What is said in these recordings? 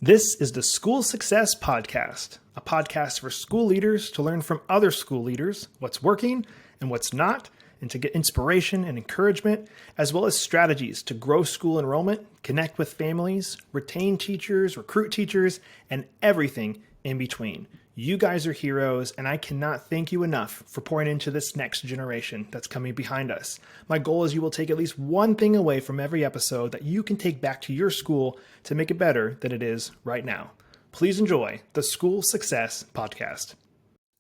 This is the School Success Podcast, a podcast for school leaders to learn from other school leaders what's working and what's not, and to get inspiration and encouragement, as well as strategies to grow school enrollment, connect with families, retain teachers, recruit teachers, and everything in between. You guys are heroes, and I cannot thank you enough for pouring into this next generation that's coming behind us. My goal is you will take at least one thing away from every episode that you can take back to your school to make it better than it is right now. Please enjoy the School Success Podcast.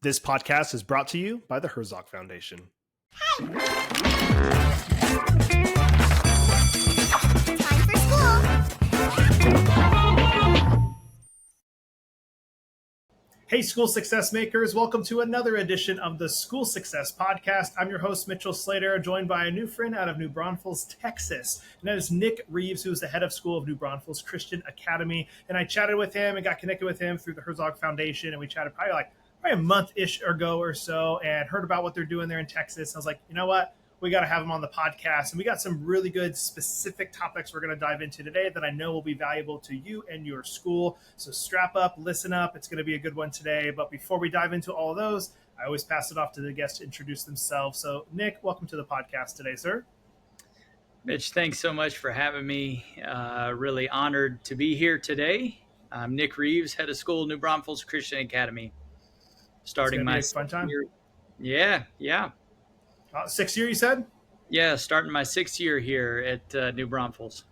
This podcast is brought to you by the Herzog Foundation. Time for school. Hey, School Success Makers. Welcome to another edition of the School Success Podcast. I'm your host, Mitchell Slater, joined by a new friend out of New Braunfels, Texas. And that is Nick Reeves, who is the head of school of New Braunfels Christian Academy. And I chatted with him and got connected with him through the Herzog Foundation. And we chatted probably a month-ish ago or so and heard about what they're doing there in Texas. I was like, you know what? We got to have him on the podcast. And we got some really good specific topics we're going to dive into today that I know will be valuable to you and your school. So strap up, listen up. It's going to be a good one today. But before we dive into all of those, I always pass it off to the guests to introduce themselves. So Nick, welcome to the podcast today, sir. Mitch, thanks so much for having me. Really honored to be here today. I'm Nick Reeves, head of school, New Braunfels Christian Academy. Starting my fun time. Yeah. 6th year, you said? Yeah, starting my 6th year here at New Braunfels.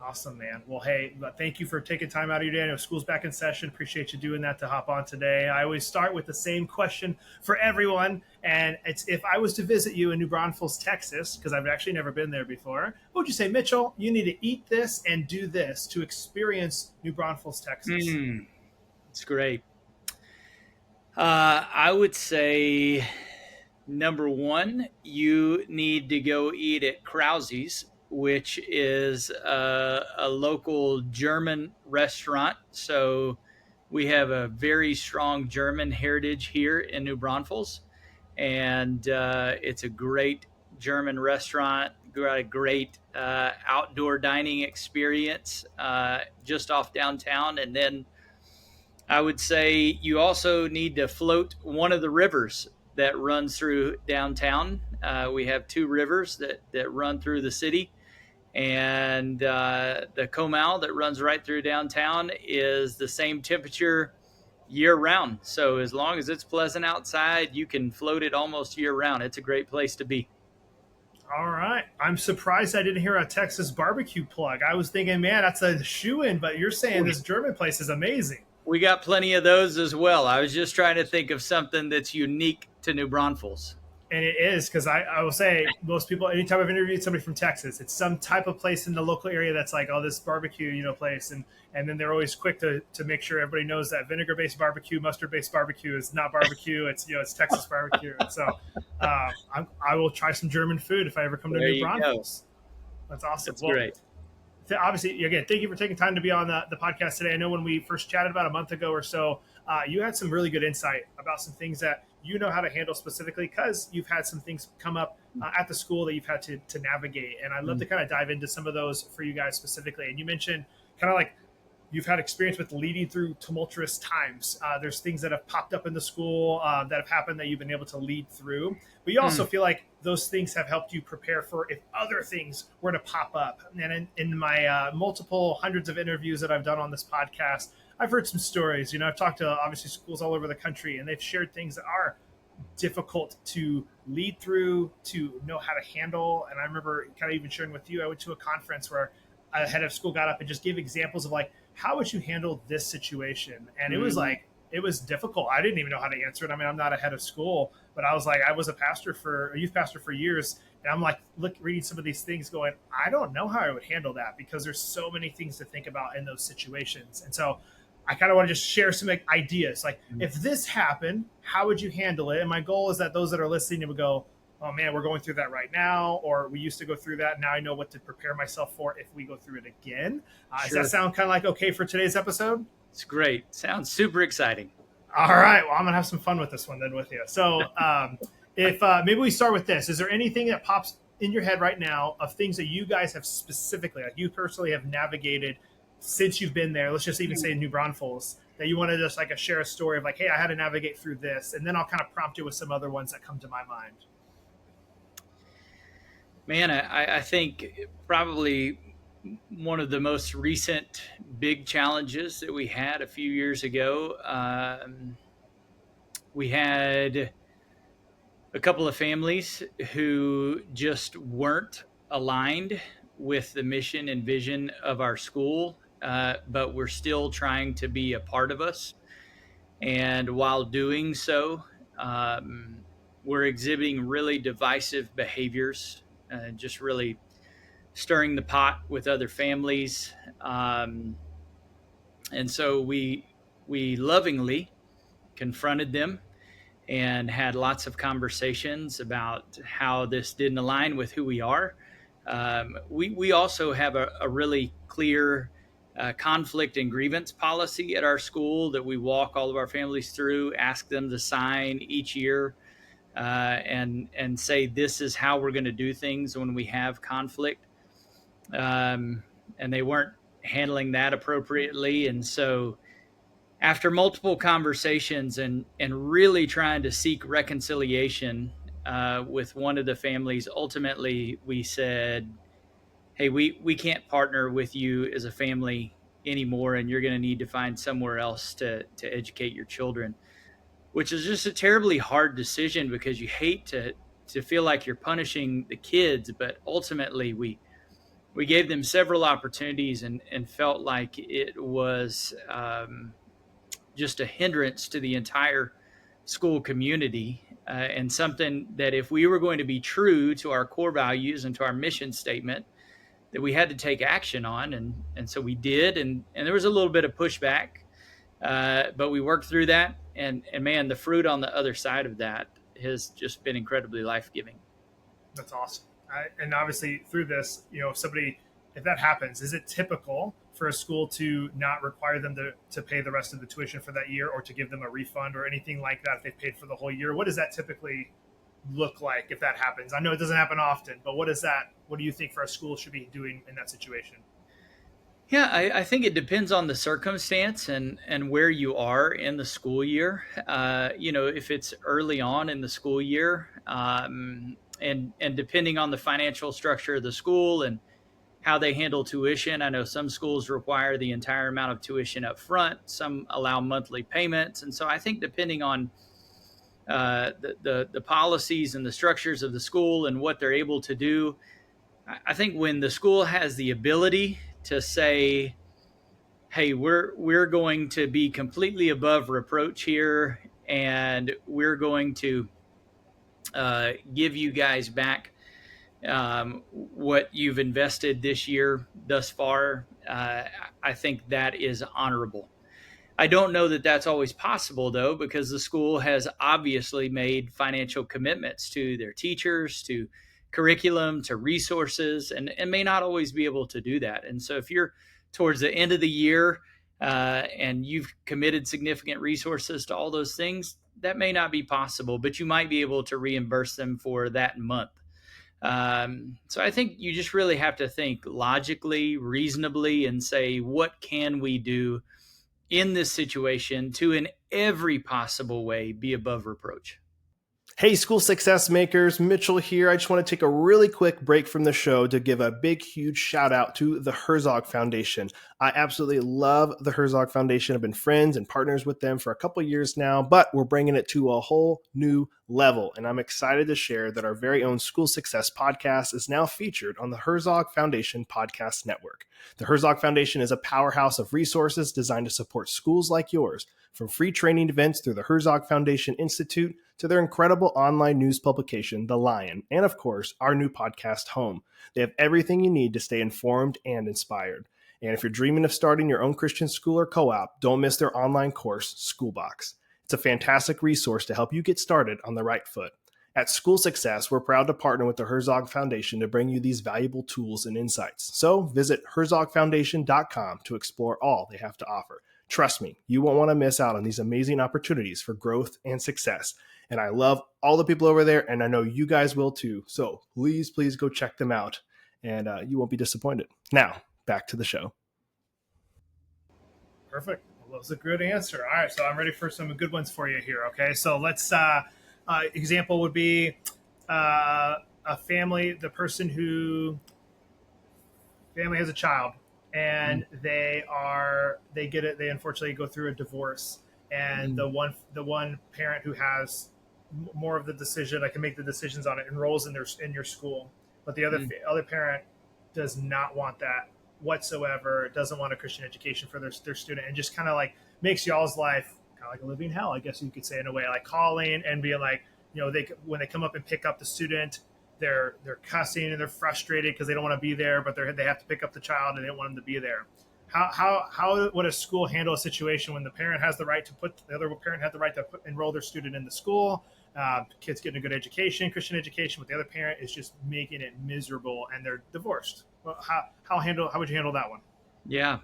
Awesome, man. Well, hey, thank you for taking time out of your day. I know school's back in session. Appreciate you doing that to hop on today. I always start with the same question for everyone, and it's if I was to visit you in New Braunfels, Texas, because I've actually never been there before, what would you say, Mitchell, you need to eat this and do this to experience New Braunfels, Texas? It's great. I would say, number one, you need to go eat at 𝒕𝒊𝒆𝒄𝒄𝒄, which is a local German restaurant. So we have a very strong German heritage here in New Braunfels. And it's a great German restaurant, got a great outdoor dining experience just off downtown. And then I would say you also need to float one of the rivers that runs through downtown. We have 2 rivers that run through the city. And the 𝒕𝒊𝒆𝒄𝒄 that runs right through downtown is the same temperature year round. So as long as it's pleasant outside, you can float it almost year round. It's a great place to be. All right. I'm surprised I didn't hear a Texas barbecue plug. I was thinking, man, that's a shoe-in, but you're saying this German place is amazing. We got plenty of those as well. I was just trying to think of something that's unique to New Braunfels. And it is, because I will say most people, anytime I've interviewed somebody from Texas, it's some type of place in the local area that's like, oh, this barbecue, place. And then they're always quick to make sure everybody knows that vinegar-based barbecue, mustard-based barbecue is not barbecue. It's, it's Texas barbecue. And so I will try some German food if I ever come to New Braunfels. That's awesome. That's great. Obviously, again, thank you for taking time to be on the podcast today. I know when we first chatted about a month ago or so, you had some really good insight about some things that you know how to handle specifically because you've had some things come up at the school that you've had to navigate. And I'd love to kind of dive into some of those for you guys specifically. And you mentioned kind of like you've had experience with leading through tumultuous times. There's things that have popped up in the school that have happened that you've been able to lead through. But you also feel like those things have helped you prepare for if other things were to pop up. And in my multiple hundreds of interviews that I've done on this podcast, I've heard some stories. I've talked to obviously schools all over the country, and they've shared things that are difficult to lead through, to know how to handle. And I remember kind of even sharing with you, I went to a conference where a head of school got up and just gave examples of like, how would you handle this situation? And it was like, it was difficult. I didn't even know how to answer it. I mean, I'm not a head of school, but I was like, I was a youth pastor for years. And I'm like, reading some of these things going, I don't know how I would handle that because there's so many things to think about in those situations. And so I kind of want to just share some ideas. Like if this happened, how would you handle it? And my goal is that those that are listening would go, oh man, we're going through that right now. Or we used to go through that. Now I know what to prepare myself for if we go through it again. Does that sound kind of like okay for today's episode? It's great. Sounds super exciting. All right. Well, I'm going to have some fun with this one then with you. So if maybe we start with this. Is there anything that pops in your head right now of things that you guys have specifically, like you personally have navigated since you've been there, let's just even say New Braunfels, that you want to just like share a story of like, hey, I had to navigate through this, and then I'll kind of prompt you with some other ones that come to my mind. Man, I think probably one of the most recent big challenges that we had a few years ago, we had a couple of families who just weren't aligned with the mission and vision of our school, but we're still trying to be a part of us. And while doing so, we're exhibiting really divisive behaviors, just really stirring the pot with other families. And so we lovingly confronted them and had lots of conversations about how this didn't align with who we are. We also have a really clear conflict and grievance policy at our school that we walk all of our families through, ask them to sign each year, and say this is how we're going to do things when we have conflict. And they weren't handling that appropriately, and so after multiple conversations and really trying to seek reconciliation with one of the families, ultimately we said, hey, we can't partner with you as a family anymore, and you're going to need to find somewhere else to educate your children, which is just a terribly hard decision because you hate to feel like you're punishing the kids, but ultimately we gave them several opportunities and felt like it was just a hindrance to the entire school community, and something that if we were going to be true to our core values and to our mission statement, that we had to take action on. And so we did, and there was a little bit of pushback, but we worked through that, and man, the fruit on the other side of that has just been incredibly life-giving. That's awesome. And obviously through this, if that happens, is it typical for a school to not require them to pay the rest of the tuition for that year, or to give them a refund or anything like that if they paid for the whole year? What does that typically look like if that happens? I know it doesn't happen often, but what do you think for a school should be doing in that situation? Yeah, I think it depends on the circumstance and where you are in the school year. If it's early on in the school year, and depending on the financial structure of the school and how they handle tuition. I know some schools require the entire amount of tuition up front. Some allow monthly payments. And so I think depending on the policies and the structures of the school and what they're able to do, I think when the school has the ability to say, hey, we're going to be completely above reproach here, and we're going to give you guys back what you've invested this year thus far, I think that is honorable. I don't know that that's always possible, though, because the school has obviously made financial commitments to their teachers, to curriculum, to resources, and may not always be able to do that. And so if you're towards the end of the year and you've committed significant resources to all those things, that may not be possible, but you might be able to reimburse them for that month. So I think you just really have to think logically, reasonably, and say, what can we do in this situation to, in every possible way, be above reproach? Hey, school success makers, Mitchell here. I just want to take a really quick break from the show to give a big, huge shout out to the Herzog Foundation. I absolutely love the Herzog Foundation. I've been friends and partners with them for a couple of years now, but we're bringing it to a whole new level. And I'm excited to share that our very own School Success podcast is now featured on the Herzog Foundation Podcast Network. The Herzog Foundation is a powerhouse of resources designed to support schools like yours, from free training events through the Herzog Foundation Institute to their incredible online news publication, The Lion, and of course, our new podcast, Home. They have everything you need to stay informed and inspired. And if you're dreaming of starting your own Christian school or co-op, don't miss their online course, Schoolbox. It's a fantastic resource to help you get started on the right foot. At School Success, we're proud to partner with the Herzog Foundation to bring you these valuable tools and insights. So visit herzogfoundation.com to explore all they have to offer. Trust me, you won't want to miss out on these amazing opportunities for growth and success. And I love all the people over there, and I know you guys will too. So please go check them out, and you won't be disappointed. Now, back to the show. Perfect. Well, that was a good answer. All right, so I'm ready for some good ones for you here. Okay, so let's. Example would be a family. The person who family has a child, and they get it. They unfortunately go through a divorce, and the one parent who has more of the decision, I can make the decisions on it, enrolls in your school, but the other parent does not want that whatsoever. Doesn't want a Christian education for their student, and just kind of like makes y'all's life kind of like a living hell, I guess you could say, in a way, like calling and being like, they when they come up and pick up the student, they're cussing and they're frustrated because they don't want to be there, but they have to pick up the child and they don't want them to be there. How would a school handle a situation when the parent has the right to the other parent had the right to enroll their student in the school, kids getting a good education, Christian education, but the other parent is just making it miserable and they're divorced? Well, how would you handle that one? Yeah.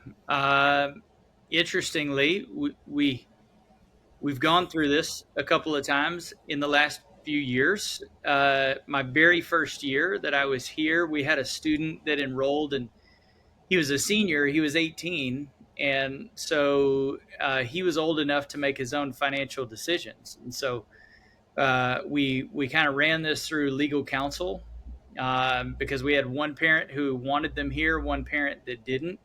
Interestingly, we've gone through this a couple of times in the last few years. My very first year that I was here, we had a student that enrolled, and he was a senior. He was 18, and so he was old enough to make his own financial decisions. And so we kind of ran this through legal counsel, because we had one parent who wanted them here, one parent that didn't.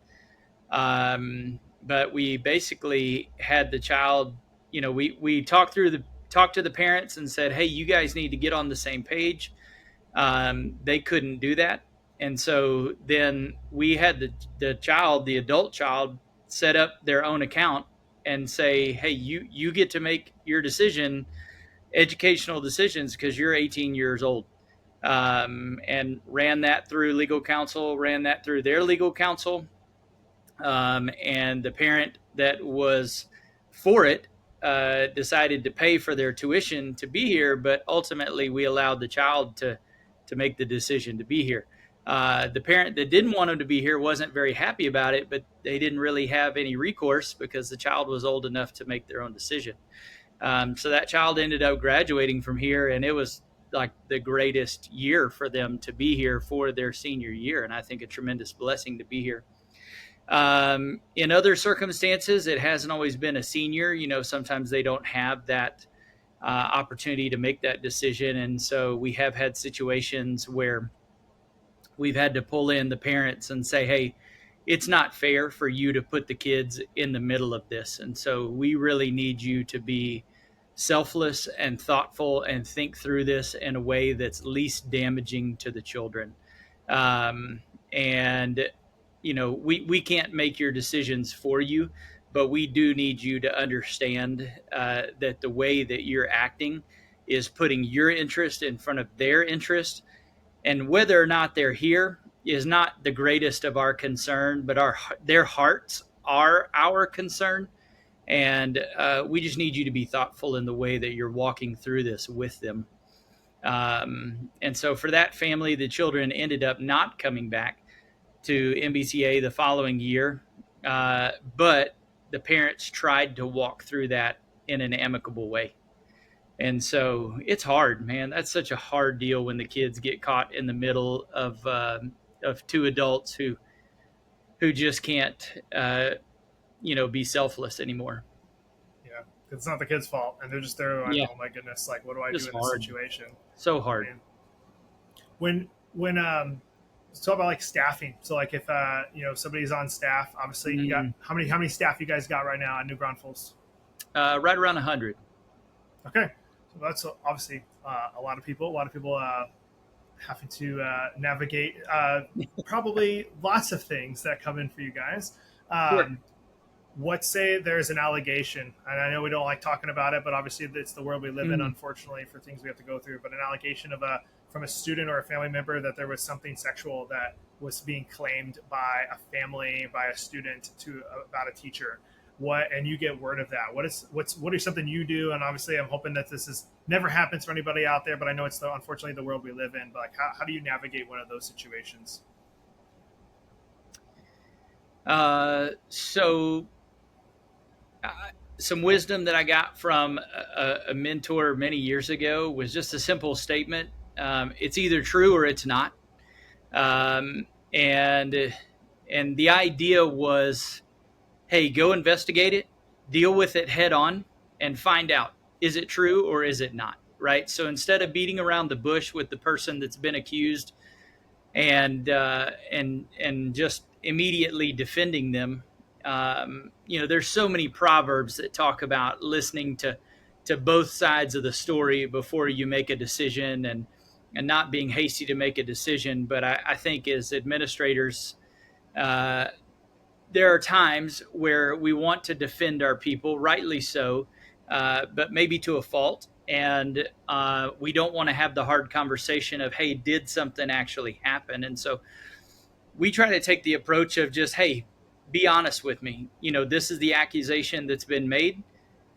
But we basically had the child, we talked to the parents and said, hey, you guys need to get on the same page. They couldn't do that. And so then we had the adult child, set up their own account and say, hey, you get to make your educational decisions because you're 18 years old. And ran that through legal counsel, ran that through their legal counsel. And the parent that was for it decided to pay for their tuition to be here, but ultimately we allowed the child to make the decision to be here. The parent that didn't want him to be here wasn't very happy about it, but they didn't really have any recourse because the child was old enough to make their own decision. So that child ended up graduating from here, and it was like the greatest year for them to be here for their senior year, and I think a tremendous blessing to be here. In other circumstances, it hasn't always been a senior. Sometimes they don't have that opportunity to make that decision. And so we have had situations where we've had to pull in the parents and say, hey, it's not fair for you to put the kids in the middle of this. And so we really need you to be selfless and thoughtful and think through this in a way that's least damaging to the children. And we can't make your decisions for you, but we do need you to understand that the way that you're acting is putting your interest in front of their interest. And whether or not they're here is not the greatest of our concern, but their hearts are our concern. And we just need you to be thoughtful in the way that you're walking through this with them. And so for that family, the children ended up not coming back to MBCA the following year, but the parents tried to walk through that in an amicable way. And so it's hard, man. That's such a hard deal when the kids get caught in the middle of two adults who just can't, be selfless anymore. Yeah, it's not the kid's fault, and they're just there. Like, Yeah. oh my goodness, like what do I It's do in hard. this situation? So hard. And when let's talk about like staffing. So like if somebody's on staff, obviously you got how many staff you guys got right now at New Braunfels? Right around 100. Okay, so that's obviously a lot of people. Having to navigate probably lots of things that come in for you guys. Sure. What say there's an allegation, and I know we don't like talking about it, but obviously it's the world we live in, unfortunately, for things we have to go through. But an allegation from a student or a family member that there was something sexual that was being claimed by a family, by a student about a teacher. And you get word of that. What is something you do? And obviously I'm hoping that never happens for anybody out there, but I know it's unfortunately the world we live in. But like, how do you navigate one of those situations? Some wisdom that I got from a mentor many years ago was just a simple statement. It's either true or it's not. And the idea was, hey, go investigate it, deal with it head on, and find out, is it true or is it not? Right. So instead of beating around the bush with the person that's been accused and just immediately defending them, there's so many proverbs that talk about listening to both sides of the story before you make a decision, and not being hasty to make a decision. But I think as administrators, uh, there are times where we want to defend our people, rightly so, but maybe to a fault. And we don't want to have the hard conversation of, hey, did something actually happen? And so we try to take the approach of just, hey, be honest with me. This is the accusation that's been made.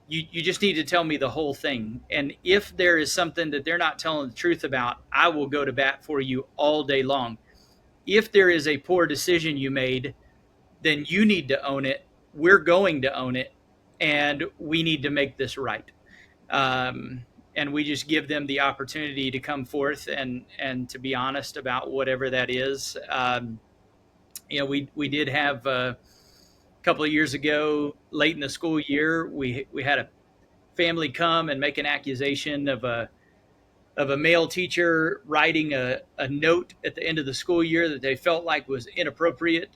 You just need to tell me the whole thing. And if there is something that they're not telling the truth about, I will go to bat for you all day long. If there is a poor decision you made, then you need to own it. We're going to own it, and we need to make this right. And we just give them the opportunity to come forth and to be honest about whatever that is. We did have a couple of years ago, late in the school year, we had a family come and make an accusation of a male teacher writing a note at the end of the school year that they felt like was inappropriate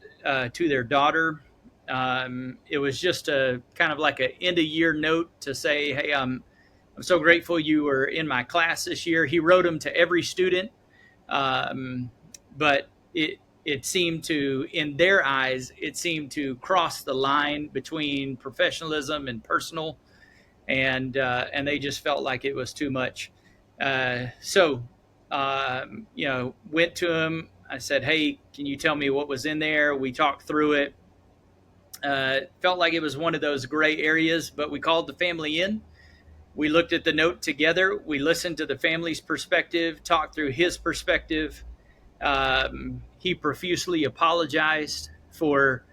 to their daughter. It was just a kind of like an end of year note to say, hey, I'm so grateful you were in my class this year. He wrote them to every student, but it seemed to, in their eyes, it seemed to cross the line between professionalism and personal, and they just felt like it was too much. So went to him. I said, hey, can you tell me what was in there? We talked through it. Felt like it was one of those gray areas, but we called the family in. We looked at the note together. We listened to the family's perspective, talked through his perspective. He profusely apologized for,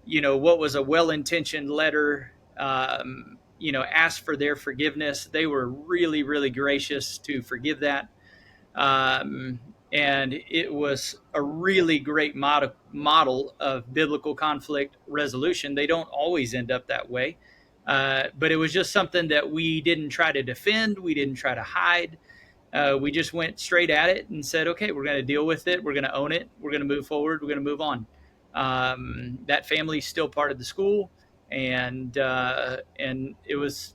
what was a well-intentioned letter, asked for their forgiveness. They were really, really gracious to forgive that. And it was a really great model of biblical conflict resolution. They don't always end up that way. But it was just something that we didn't try to defend. We didn't try to hide. We just went straight at it and said, okay, we're going to deal with it. We're going to own it. We're going to move forward. We're going to move on. That family's still part of the school. And it was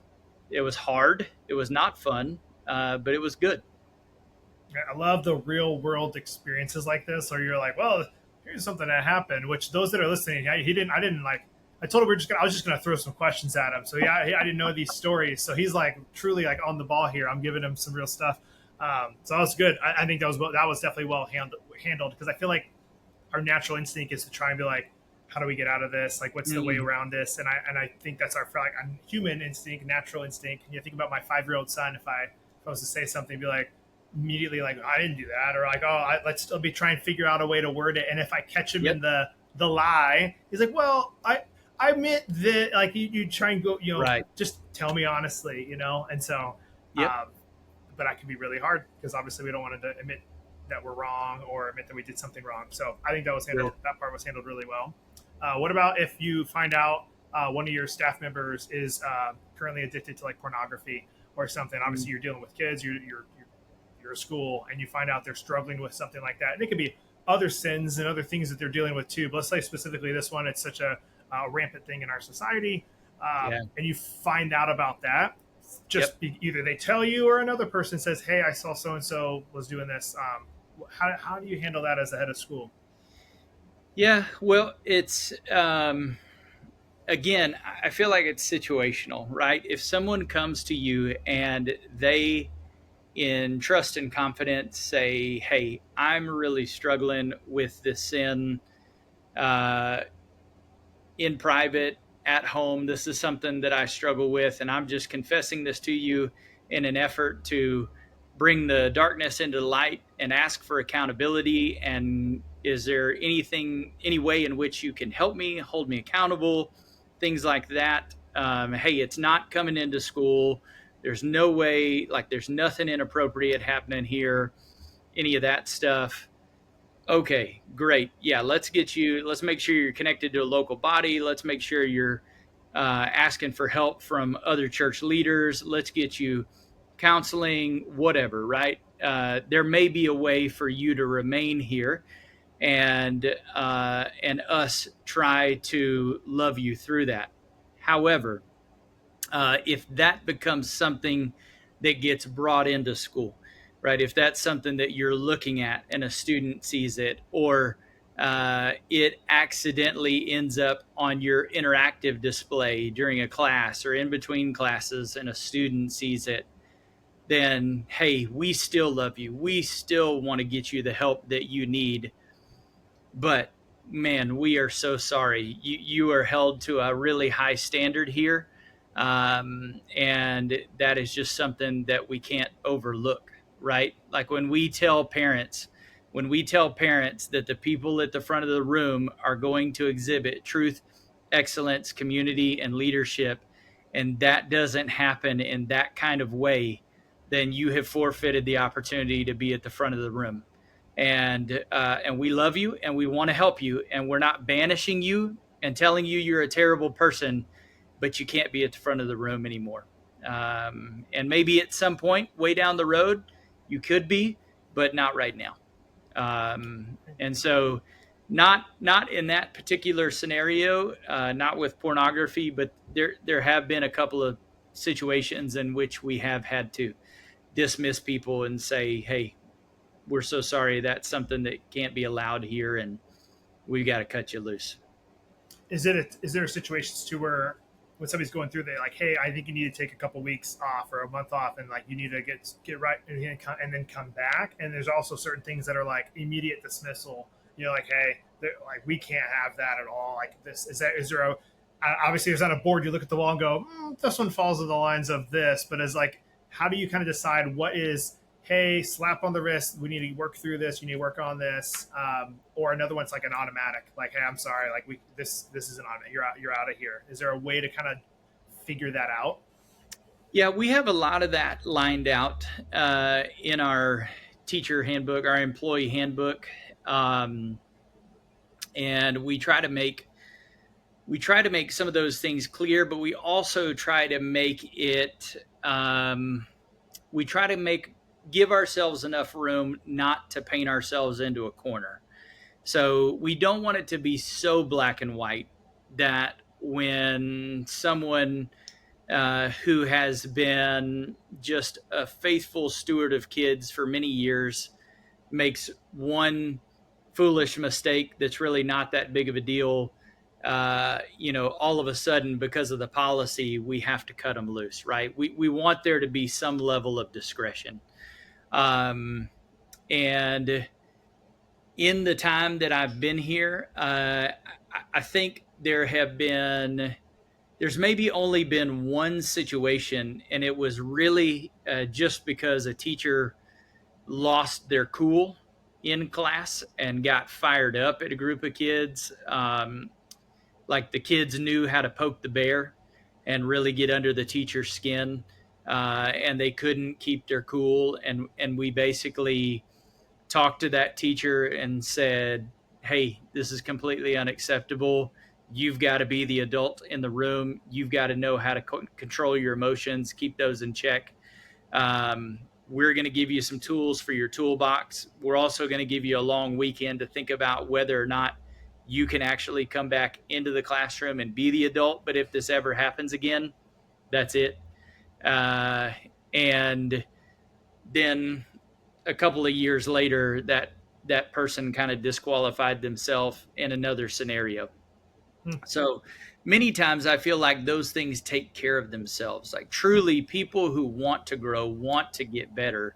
hard. It was not fun, but it was good. I love the real world experiences like this, or you're like, well, here's something that happened, which those that are listening, I told him I was just going to throw some questions at him. So yeah, I didn't know these stories. So he's like truly like on the ball here. I'm giving him some real stuff. So that was good. I think that was definitely well handled, because I feel like our natural instinct is to try and be like, how do we get out of this? Like, what's the way around this? And I think that's our human instinct, natural instinct. And you think about my 5-year-old son, if I was to say something, be like, immediately like, I didn't do that, or like, let's still be trying to figure out a way to word it. And if I catch him in the lie, he's like, well, I meant that, like, you try and go, right. Just tell me honestly, and so, but that can be really hard, because obviously we don't want to admit that we're wrong or admit that we did something wrong. So I think that part was handled really well. What about if you find out one of your staff members is currently addicted to like pornography or something? Obviously you're dealing with kids, you're a school, and you find out they're struggling with something like that. And it could be other sins and other things that they're dealing with too. But let's say specifically this one, it's such a rampant thing in our society. And you find out about that. Either they tell you or another person says, hey, I saw so-and-so was doing this. How do you handle that as the head of school? Yeah, well, it's, again, I feel like it's situational, right? If someone comes to you and they, in trust and confidence, say, hey, I'm really struggling with this sin in private, at home. This is something that I struggle with, and I'm just confessing this to you in an effort to bring the darkness into the light and ask for accountability. And is there any way in which you can help me, hold me accountable, things like that? Hey, it's not coming into school. There's no way, like, there's nothing inappropriate happening here, any of that stuff. Okay, great. Yeah, let's make sure you're connected to a local body. Let's make sure you're asking for help from other church leaders. Let's get you counseling, whatever, right? There may be a way for you to remain here and us try to love you through that. However, if that becomes something that gets brought into school, right? If that's something that you're looking at and a student sees it, or it accidentally ends up on your interactive display during a class or in between classes and a student sees it, then hey, we still love you. We still want to get you the help that you need. But man, we are so sorry. You are held to a really high standard here. And that is just something that we can't overlook, right? Like when we tell parents that the people at the front of the room are going to exhibit truth, excellence, community, and leadership, and that doesn't happen in that kind of way, then you have forfeited the opportunity to be at the front of the room. And we love you and we want to help you, and we're not banishing you and telling you you're a terrible person, but you can't be at the front of the room anymore. And maybe at some point way down the road you could be, but not right now. And so not in that particular scenario, not with pornography, but there have been a couple of situations in which we have had to dismiss people and say, hey, we're so sorry, that's something that can't be allowed here, and we've got to cut you loose. Is there situations too where when somebody's going through, they like, hey, I think you need to take a couple weeks off or a month off, and like you need to get right and then come back. And there's also certain things that are like immediate dismissal. Like, hey, like we can't have that at all. Like this is there a obviously there's on a board you look at the wall and go, this one falls in the lines of this, but as like, how do you kind of decide what is, hey, slap on the wrist, we need to work through this, you need to work on this, or another one's like an automatic, like, hey, I'm sorry, like this is an automatic, you're out of here. Is there a way to kind of figure that out? Yeah, we have a lot of that lined out in our teacher handbook, our employee handbook, and we try to make some of those things clear, but we also try to make it we try to give ourselves enough room not to paint ourselves into a corner. So we don't want it to be so black and white that when someone who has been just a faithful steward of kids for many years makes one foolish mistake that's really not that big of a deal, all of a sudden, because of the policy, we have to cut them loose, right? We want there to be some level of discretion. And in the time that I've been here, I think there's maybe only been one situation, and it was really just because a teacher lost their cool in class and got fired up at a group of kids. Like the kids knew how to poke the bear and really get under the teacher's skin, and they couldn't keep their cool. And we basically talked to that teacher and said, hey, this is completely unacceptable. You've got to be the adult in the room. You've got to know how to control your emotions, keep those in check. We're going to give you some tools for your toolbox. We're also going to give you a long weekend to think about whether or not you can actually come back into the classroom and be the adult. But if this ever happens again, that's it. And then a couple of years later, that person kind of disqualified themselves in another scenario. So many times I feel like those things take care of themselves. Like truly people who want to grow, want to get better,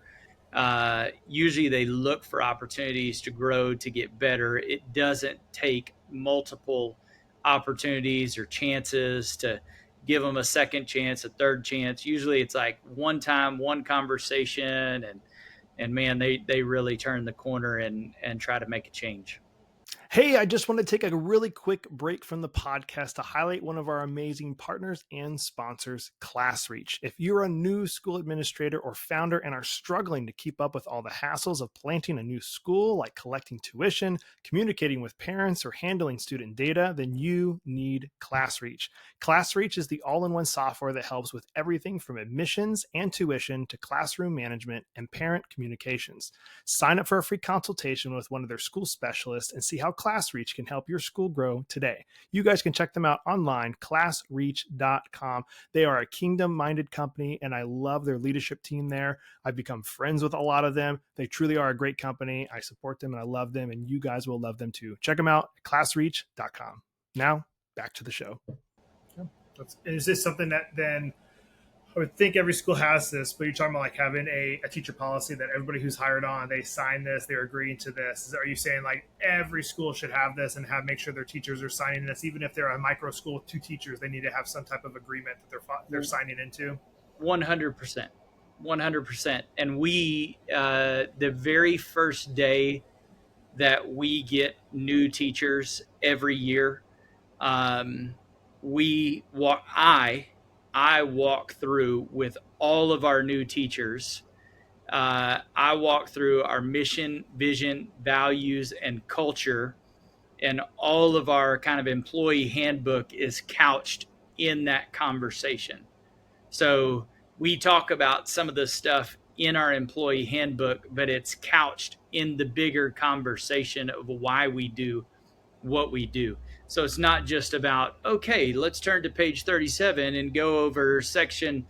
usually they look for opportunities to grow, to get better. It doesn't take multiple opportunities or chances to give them a second chance, a third chance. Usually it's like one time, one conversation, and man, they really turn the corner and try to make a change. Hey, I just want to take a really quick break from the podcast to highlight one of our amazing partners and sponsors, ClassReach. If you're a new school administrator or founder and are struggling to keep up with all the hassles of planting a new school, like collecting tuition, communicating with parents, or handling student data, then you need ClassReach. ClassReach is the all-in-one software that helps with everything from admissions and tuition to classroom management and parent communications. Sign up for a free consultation with one of their school specialists and see how ClassReach can help your school grow today. You guys can check them out online, classreach.com. They are a kingdom-minded company, and I love their leadership team there. I've become friends with a lot of them. They truly are a great company. I support them, and I love them, and you guys will love them too. Check them out at classreach.com. Now, back to the show. Is this something that then I would think every school has this, but you're talking about like having a teacher policy that everybody who's hired on, they sign this, they're agreeing to this. Are you saying like every school should have this and make sure their teachers are signing this, even if they're a micro school with 2 teachers, they need to have some type of agreement that they're signing into? 100%. 100%. And we, the very first day that we get new teachers every year, I walk through with all of our new teachers. I walk through our mission, vision, values, and culture, and all of our kind of employee handbook is couched in that conversation. So we talk about some of the stuff in our employee handbook, but it's couched in the bigger conversation of why we do what we do. So it's not just about, okay, let's turn to page 37 and go over section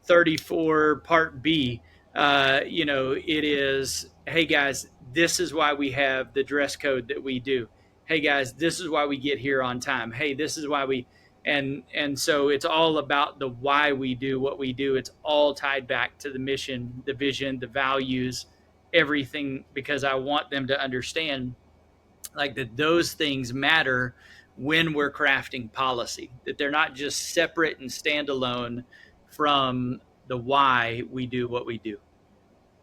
34, part B. It is, hey guys, this is why we have the dress code that we do. Hey guys, this is why we get here on time. Hey, this is why we, and so it's all about the why we do what we do. It's all tied back to the mission, the vision, the values, everything, because I want them to understand like that those things matter when we're crafting policy, that they're not just separate and standalone from the why we do what we do.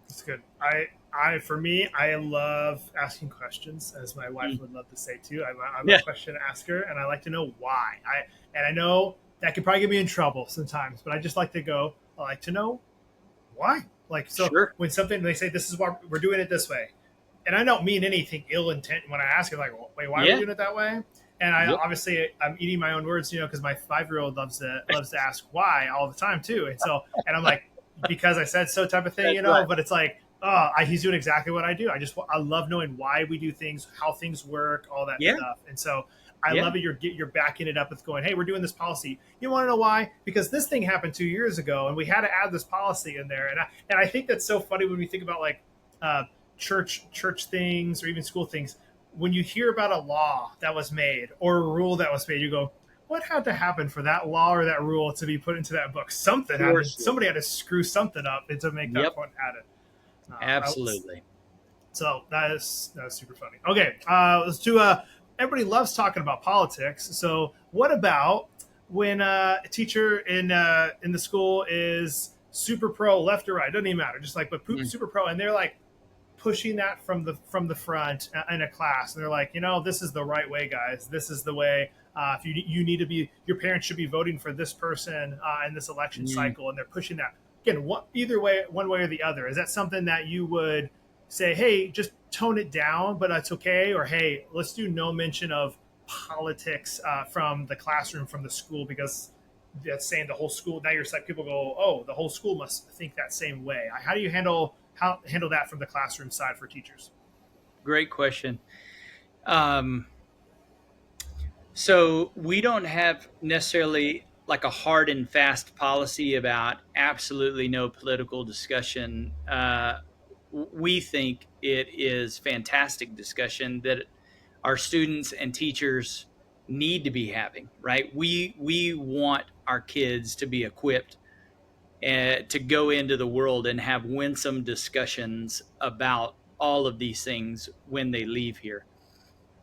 That's good. For me, I love asking questions, as my wife would love to say too. I'm a question asker, and I like to know why. I know that could probably get me in trouble sometimes, but I just like to I like to know why. Like, so sure. When something, they say, this is why we're doing it this way. And I don't mean anything ill intent when I ask it, like, wait, why are we doing it that way? And obviously I'm eating my own words, because my 5-year-old loves to ask why all the time too. And so, and I'm like, because I said so type of thing, right. But it's like, he's doing exactly what I do. I love knowing why we do things, how things work, all that stuff. And so I love it. You're backing it up with going, hey, we're doing this policy. You want to know why? Because this thing happened 2 years ago and we had to add this policy in there. And I think that's so funny when we think about like, church things or even school things. When you hear about a law that was made or a rule that was made, you go, what had to happen for that law or that rule to be put into that book? Somebody had to screw something up and to make that point added. Absolutely. So that is super funny. Okay, let's do everybody loves talking about politics. So what about when a teacher in the school is super pro, left or right, doesn't even matter, just like, but super pro, and they're like pushing that from the front in a class, and they're like, this is the right way, guys. This is the way. If you need to be, your parents should be voting for this person in this election cycle, and they're pushing that again. Either way, one way or the other. Is that something that you would say, hey, just tone it down, but that's okay, or hey, let's do no mention of politics from the classroom, from the school, because that's saying the whole school. Now you're like, people go, oh, the whole school must think that same way. How do you handle that from the classroom side for teachers? Great question. So we don't have necessarily like a hard and fast policy about absolutely no political discussion. We think it is fantastic discussion that our students and teachers need to be having, right? We want our kids to be equipped to go into the world and have winsome discussions about all of these things when they leave here.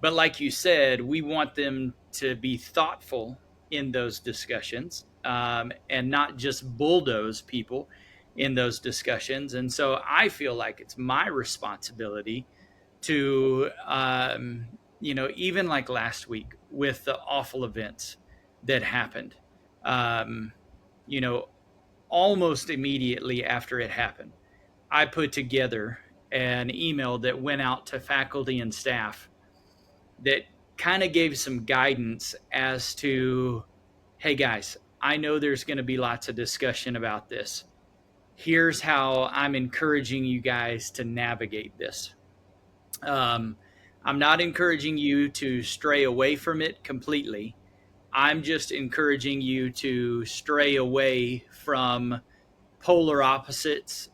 But like you said, we want them to be thoughtful in those discussions and not just bulldoze people in those discussions. And so I feel like it's my responsibility to even like last week with the awful events that happened, um, you know, almost immediately after it happened, I put together an email that went out to faculty and staff that kind of gave some guidance as to, hey guys, I know there's going to be lots of discussion about this. Here's how I'm encouraging you guys to navigate this. Um, I'm not encouraging you to stray away from it completely. I'm just encouraging you to stray away from polar opposites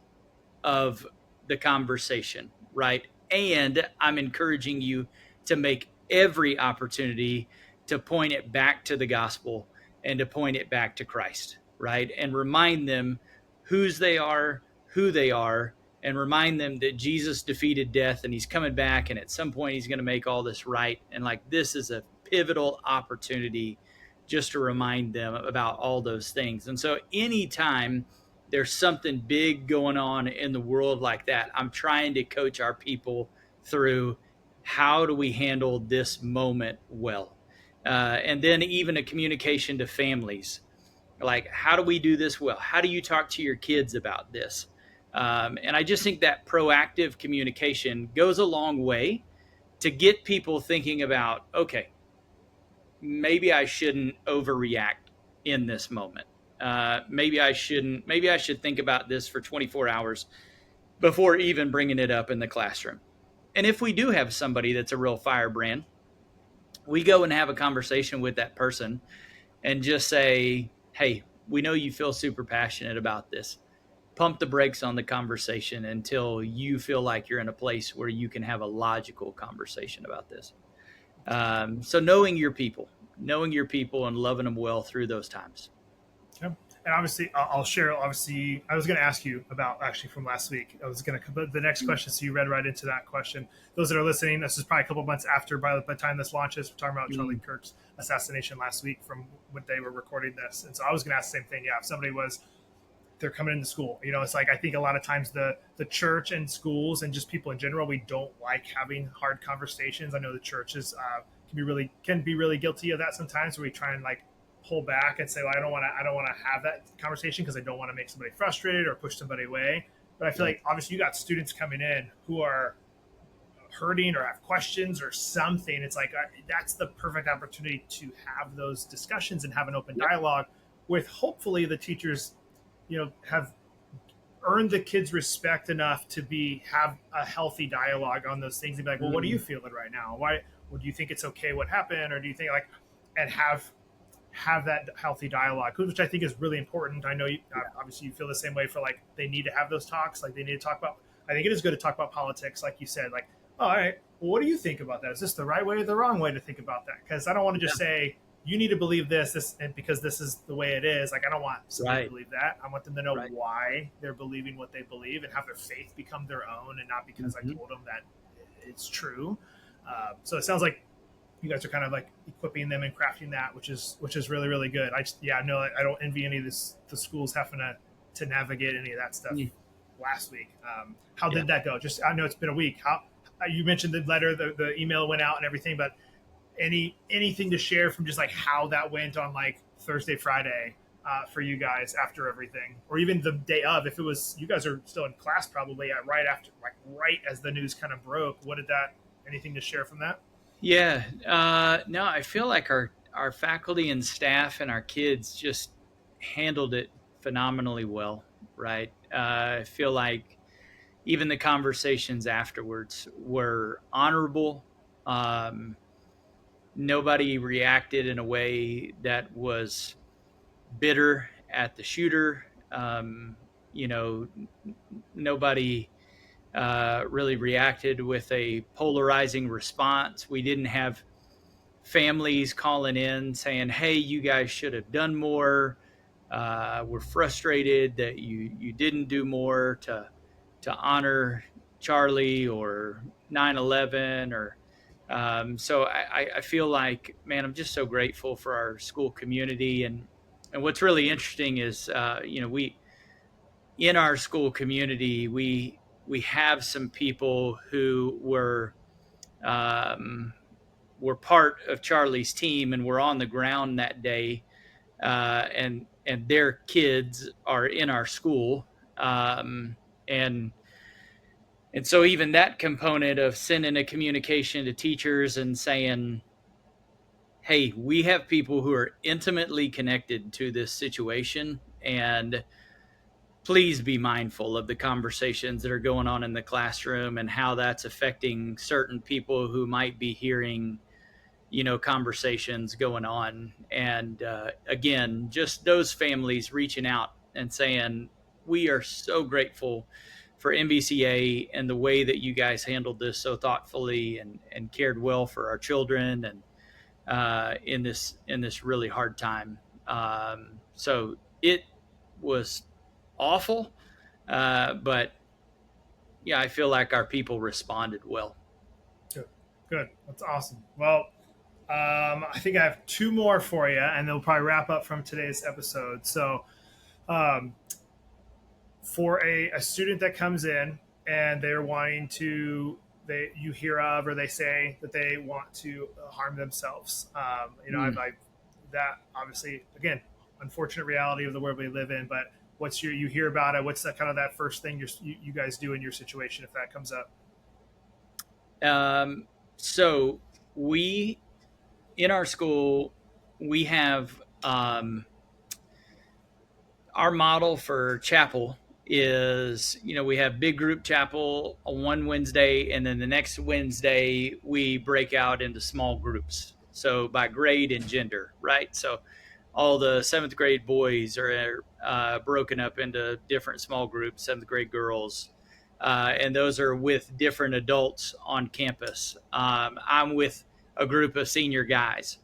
of the conversation, right? And I'm encouraging you to make every opportunity to point it back to the gospel and to point it back to Christ, right? And remind them whose they are, who they are, and remind them that Jesus defeated death and he's coming back. And at some point, he's going to make all this right. And like, this is a pivotal opportunity just to remind them about all those things. And so anytime there's something big going on in the world like that, I'm trying to coach our people through how do we handle this moment well. And then even a communication to families, like how do we do this well? How do you talk to your kids about this? And I just think that proactive communication goes a long way to get people thinking about, okay, maybe I shouldn't overreact in this moment. Maybe I shouldn't. Maybe I should think about this for 24 hours before even bringing it up in the classroom. And if we do have somebody that's a real firebrand, we go and have a conversation with that person and just say, hey, we know you feel super passionate about this. Pump the brakes on the conversation until you feel like you're in a place where you can have a logical conversation about this. So knowing your people and loving them well through those times. Yeah. And obviously, I'll share. Obviously, I was going to ask you about actually from last week. I was going to put the next question, so you read right into that question. Those that are listening, this is probably a couple months after by the time this launches. We're talking about Charlie Kirk's assassination last week from when they were recording this. And so I was going to ask the same thing. Yeah, if somebody was, they're coming into school. It's like I think a lot of times the church and schools and just people in general, we don't like having hard conversations. I know the churches can be really guilty of that sometimes, where we try and like pull back and say, well, I don't want to have that conversation because I don't want to make somebody frustrated or push somebody away. But I feel like obviously you got students coming in who are hurting or have questions or something. It's like that's the perfect opportunity to have those discussions and have an open dialogue with hopefully the teachers, have earned the kids' respect enough to have a healthy dialogue on those things and be like, well, what are you feeling right now? Why? Well, do you think it's okay what happened, or do you think and have that healthy dialogue, which I think is really important. I know obviously you feel the same way for like they need to have those talks, like they need to talk about. I think it is good to talk about politics, like you said. Like, all right, well, what do you think about that? Is this the right way or the wrong way to think about that? Because I don't want to just say you need to believe this, and because this is the way it is. Like, I don't want somebody to believe that. I want them to know why they're believing what they believe and have their faith become their own, and not because I told them that it's true. So it sounds like you guys are kind of like equipping them and crafting that, which is really, really good. I don't envy any of the schools having to navigate any of that stuff last week. How did that go? Just, I know it's been a week. How you mentioned the letter, the email went out and everything, but anything to share from just like how that went on like Thursday, Friday for you guys after everything, or even the day of, if it was, you guys are still in class probably right after, like right as the news kind of broke. Anything to share from that? Yeah. No, I feel like our faculty and staff and our kids just handled it phenomenally well, right? I feel like even the conversations afterwards were honorable. Nobody reacted in a way that was bitter at the shooter. Nobody really reacted with a polarizing response. We didn't have families calling in saying, hey, you guys should have done more. We're frustrated that you didn't do more to honor Charlie or 9/11 or so I feel like, man, I'm just so grateful for our school community. And what's really interesting is, we, in our school community, we have some people who were were part of Charlie's team and were on the ground that day, and their kids are in our school, and so even that component of sending a communication to teachers and saying, hey, we have people who are intimately connected to this situation, and please be mindful of the conversations that are going on in the classroom and how that's affecting certain people who might be hearing, conversations going on. And again, just those families reaching out and saying, we are so grateful for MBCA and the way that you guys handled this so thoughtfully and cared well for our children, and in this really hard time. So it was awful, but yeah, I feel like our people responded well. Good. That's awesome. Well, I think I have two more for you, and they'll probably wrap up from today's episode. So, for a student that comes in and they're wanting to, you hear of, or they say that they want to harm themselves. I've that obviously, again, unfortunate reality of the world we live in. But you hear about it? What's that kind of that first thing you guys do in your situation if that comes up? So we, in our school, we have our model for chapel is, we have big group chapel on one Wednesday, and then the next Wednesday we break out into small groups. So by grade and gender, right? So all the 7th grade boys are broken up into different small groups, 7th grade girls, and those are with different adults on campus. I'm with a group of senior guys.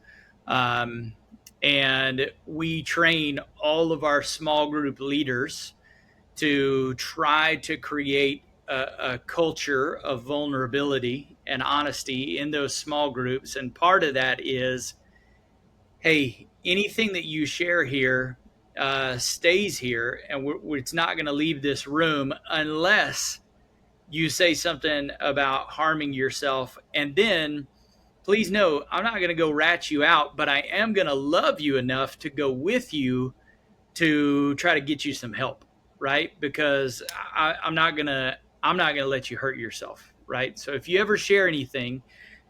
And we train all of our small group leaders to try to create a culture of vulnerability and honesty in those small groups. And part of that is, hey, anything that you share here stays here, and it's not going to leave this room unless you say something about harming yourself. And then please know, I'm not going to go rat you out, but I am going to love you enough to go with you to try to get you some help, right? Because I'm not going to let you hurt yourself, right? So if you ever share anything,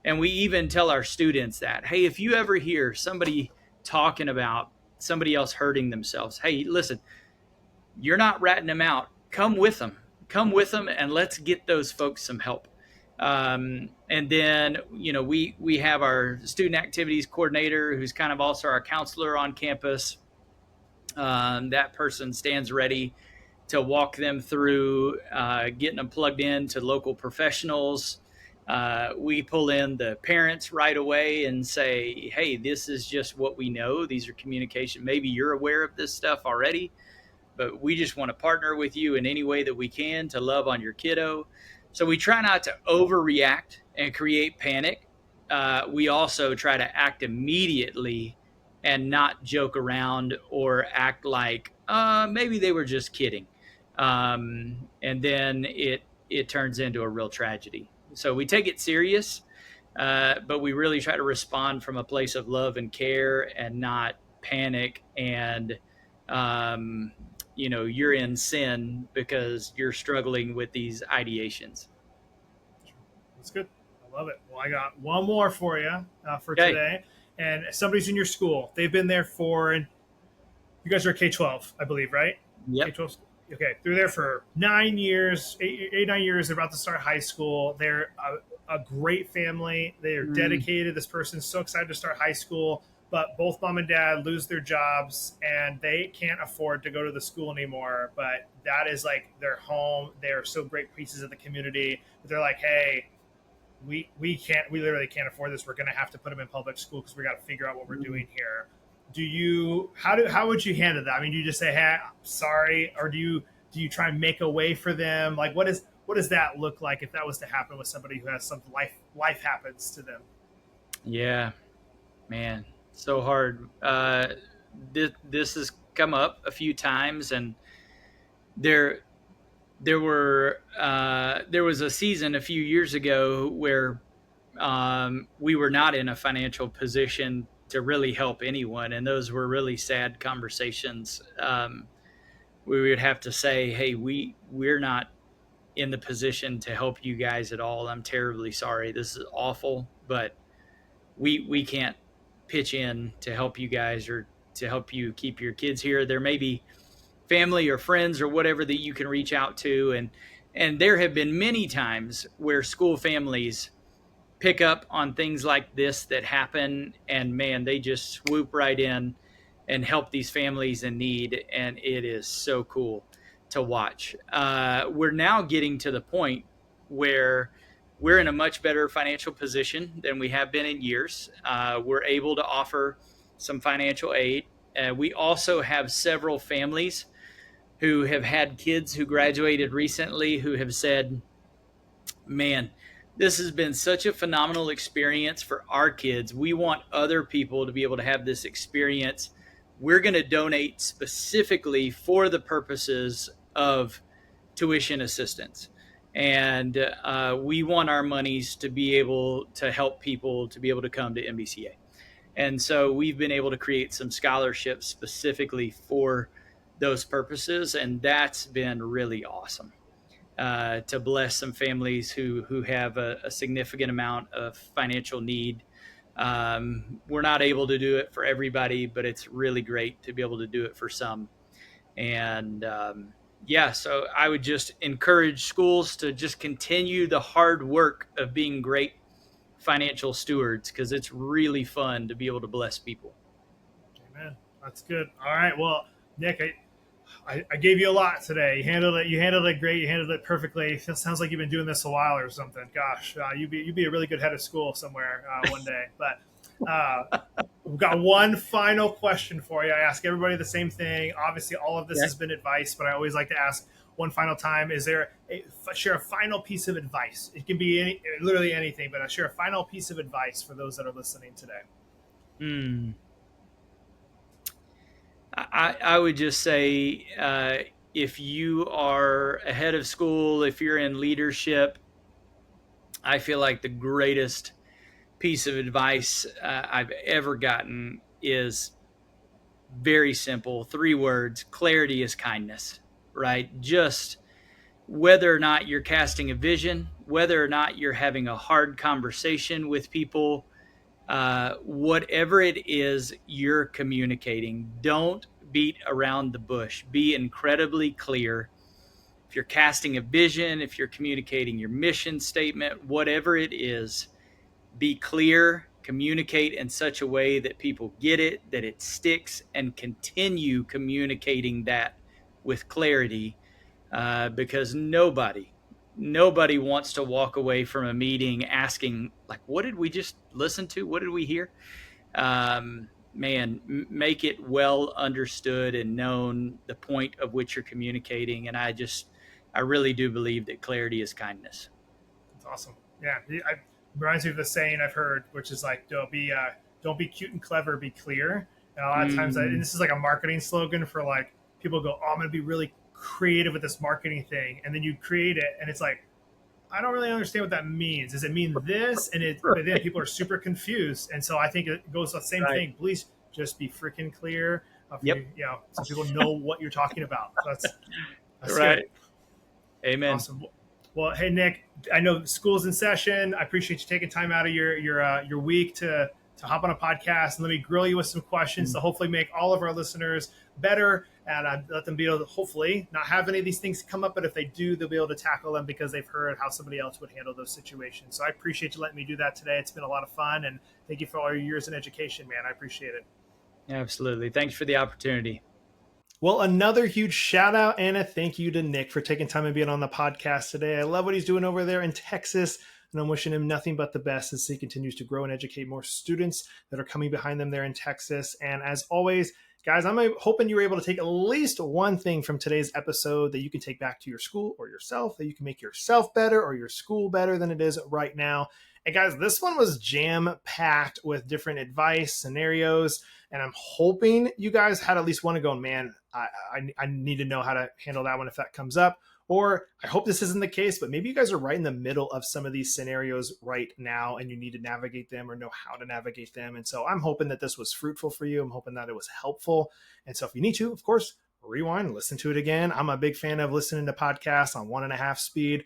and we even tell our students that, hey, if you ever hear somebody talking about somebody else hurting themselves, hey, listen, you're not ratting them out. Come with them, and let's get those folks some help. And then, we have our student activities coordinator, who's kind of also our counselor on campus. That person stands ready to walk them through getting them plugged in to local professionals. We pull in the parents right away and say, hey, this is just what we know. These are communication. Maybe you're aware of this stuff already, but we just want to partner with you in any way that we can to love on your kiddo. So we try not to overreact and create panic. We also try to act immediately and not joke around or act like maybe they were just kidding. And then it turns into a real tragedy. So we take it serious, but we really try to respond from a place of love and care and not panic and you're in sin because you're struggling with these ideations. That's good. I love it. Well, I got one more for you for today. And somebody's in your school. They've been there for, you guys are K-12, I believe, right? Yep. K-12. Okay. They're there for 9 years, 9 years. They're about to start high school. They're a great family. They are dedicated. This person's so excited to start high school. But both mom and dad lose their jobs and they can't afford to go to the school anymore. But that is like their home. They are so great pieces of the community. But they're like, hey, we literally can't afford this. We're going to have to put them in public school because we got to figure out what we're doing here. How would you handle that? I mean, do you just say, hey, I'm sorry? Or do you try and make a way for them? Like, what does that look like if that was to happen with somebody who has some life happens to them? Yeah, man. So hard. This has come up a few times, and there was a season a few years ago where we were not in a financial position to really help anyone. And those were really sad conversations. We would have to say, hey, we're not in the position to help you guys at all. I'm terribly sorry. This is awful, but we can't pitch in to help you guys or to help you keep your kids here. There may be family or friends or whatever that you can reach out to. And there have been many times where school families pick up on things like this that happen, and man, they just swoop right in and help these families in need. And it is so cool to watch. We're now getting to the point where we're in a much better financial position than we have been in years. We're able to offer some financial aid. We also have several families who have had kids who graduated recently who have said, man, this has been such a phenomenal experience for our kids. We want other people to be able to have this experience. We're going to donate specifically for the purposes of tuition assistance. And we want our monies to be able to help people to be able to come to MBCA. And so we've been able to create some scholarships specifically for those purposes. And that's been really awesome. To bless some families who have a significant amount of financial need. We're not able to do it for everybody, but it's really great to be able to do it for some. And so I would just encourage schools to just continue the hard work of being great financial stewards, because it's really fun to be able to bless people. Amen. That's good. All right. Well, Nick, I gave you a lot today. You handled it. You handled it great. You handled it perfectly. It sounds like you've been doing this a while or something. Gosh, you'd be a really good head of school somewhere one day. But we've got one final question for you. I ask everybody the same thing. Obviously, all of this has been advice, but I always like to ask one final time. Is there share a final piece of advice? It can be literally anything, but share a final piece of advice for those that are listening today. I would just say, if you are a head of school, if you're in leadership, I feel like the greatest piece of advice I've ever gotten is very simple. 3 words: clarity is kindness, right? Just whether or not you're casting a vision, whether or not you're having a hard conversation with people, whatever it is you're communicating, don't beat around the bush. Be incredibly clear. If you're casting a vision, if you're communicating your mission statement, whatever it is, be clear, communicate in such a way that people get it, that it sticks, and continue communicating that with clarity, because nobody wants to walk away from a meeting asking, like, what did we just listen to? What did we hear? Make it well understood and known the point of which you're communicating. And I really do believe that clarity is kindness. That's awesome. Yeah. It reminds me of the saying I've heard, which is like, don't be cute and clever, be clear. And a lot of times, and this is like a marketing slogan for like, people go, oh, I'm going to be really creative with this marketing thing. And then you create it and it's like, I don't really understand what that means. Does it mean this? But then people are super confused. And so I think it goes the same thing. Please just be freaking clear. So people know what you're talking about. So that's right. Good. Amen. Awesome. Well, hey, Nick, I know school's in session. I appreciate you taking time out of your week to hop on a podcast and let me grill you with some questions to hopefully make all of our listeners better, and let them be able to hopefully not have any of these things come up, but if they do, they'll be able to tackle them because they've heard how somebody else would handle those situations. So I appreciate you letting me do that today. It's been a lot of fun, and thank you for all your years in education, man. I appreciate it. Absolutely. Thanks for the opportunity. Well, another huge shout out and a thank you to Nick for taking time and being on the podcast today. I love what he's doing over there in Texas, and I'm wishing him nothing but the best as he continues to grow and educate more students that are coming behind them there in Texas. And as always, guys, I'm hoping you were able to take at least one thing from today's episode that you can take back to your school or yourself, that you can make yourself better or your school better than it is right now. And guys, this one was jam-packed with different advice, scenarios, and I'm hoping you guys had at least one to go, man, I need to know how to handle that one if that comes up. Or I hope this isn't the case, but maybe you guys are right in the middle of some of these scenarios right now and you need to navigate them or know how to navigate them. And so I'm hoping that this was fruitful for you. I'm hoping that it was helpful. And so if you need to, of course, rewind and listen to it again. I'm a big fan of listening to podcasts on 1.5 speed.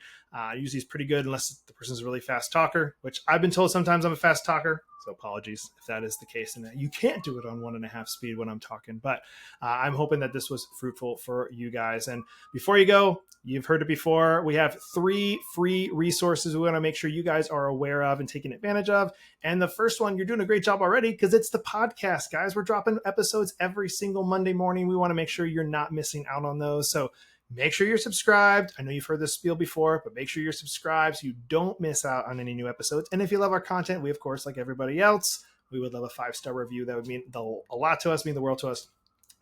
Usually it's pretty good unless the person's a really fast talker, which I've been told sometimes I'm a fast talker. So apologies if that is the case and that you can't do it on 1.5 speed when I'm talking. But I'm hoping that this was fruitful for you guys. And before you go, you've heard it before. We have 3 free resources we want to make sure you guys are aware of and taking advantage of. And the first one, you're doing a great job already because it's the podcast, guys. We're dropping episodes every single Monday morning. We want to make sure you're not missing out on those. So make sure you're subscribed. I know you've heard this spiel before, but make sure you're subscribed so you don't miss out on any new episodes. And if you love our content, we, of course, like everybody else, we would love a 5-star review. That would mean a lot to us, mean the world to us.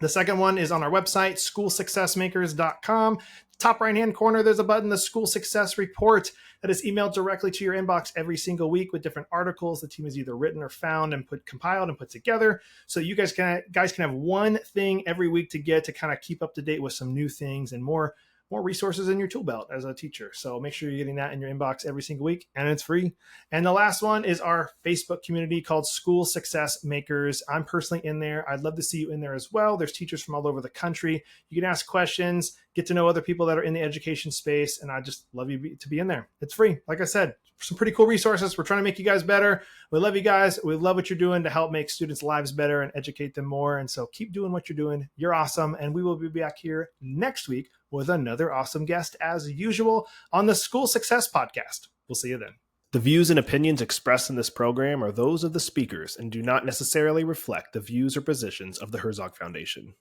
The second one is on our website, schoolsuccessmakers.com. Top right-hand corner, there's a button, the School Success Report, that is emailed directly to your inbox every single week with different articles the team has either written or found and compiled and put together. So you guys can have one thing every week to get to kind of keep up to date with some new things and more resources in your tool belt as a teacher. So make sure you're getting that in your inbox every single week, and it's free. And the last one is our Facebook community called School Success Makers. I'm personally in there. I'd love to see you in there as well. There's teachers from all over the country. You can ask questions, get to know other people that are in the education space, and I just love you to be in there. It's free. Like I said, some pretty cool resources. We're trying to make you guys better. We love you guys. We love what you're doing to help make students' lives better and educate them more. And so keep doing what you're doing. You're awesome. And we will be back here next week with another awesome guest as usual on the School Success Podcast. We'll see you then. The views and opinions expressed in this program are those of the speakers and do not necessarily reflect the views or positions of the Herzog Foundation.